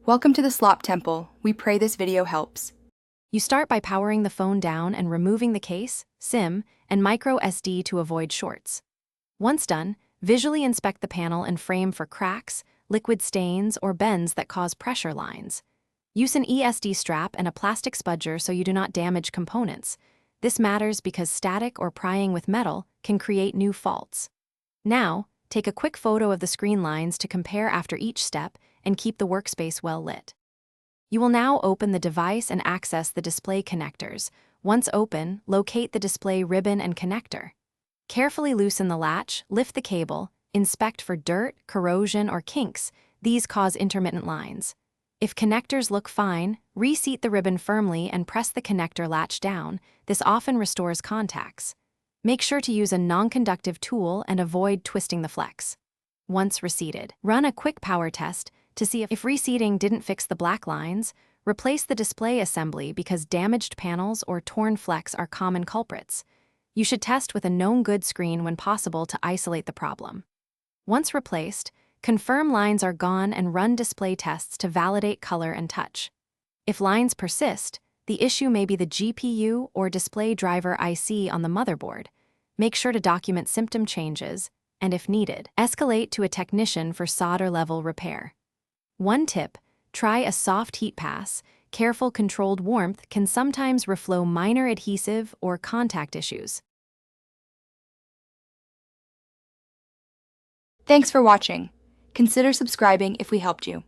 Welcome to the Slop Temple. We pray this video helps. You start by powering the phone down and removing the case, SIM, and micro SD to avoid shorts. Once done, visually inspect the panel and frame for cracks, liquid stains, or bends that cause pressure lines. Use an ESD strap and a plastic spudger so you do not damage components. This matters because static or prying with metal can create new faults. Now, take a quick photo of the screen lines to compare after each step and keep the workspace well lit. You will now open the device and access the display connectors. Once open, locate the display ribbon and connector. Carefully loosen the latch, lift the cable, inspect for dirt, corrosion, or kinks. These cause intermittent lines. If connectors look fine, reseat the ribbon firmly and press the connector latch down. This often restores contacts. Make sure to use a non-conductive tool and avoid twisting the flex. Once reseated, run a quick power test to see if reseating didn't fix the black lines. Replace the display assembly because damaged panels or torn flex are common culprits. You should test with a known good screen when possible to isolate the problem. Once replaced, confirm lines are gone and run display tests to validate color and touch. If lines persist, the issue may be the GPU or display driver IC on the motherboard. Make sure to document symptom changes, and if needed, escalate to a technician for solder-level repair. One tip: try a soft heat pass. Careful controlled warmth can sometimes reflow minor adhesive or contact issues. Thanks for watching. Consider subscribing if we helped you.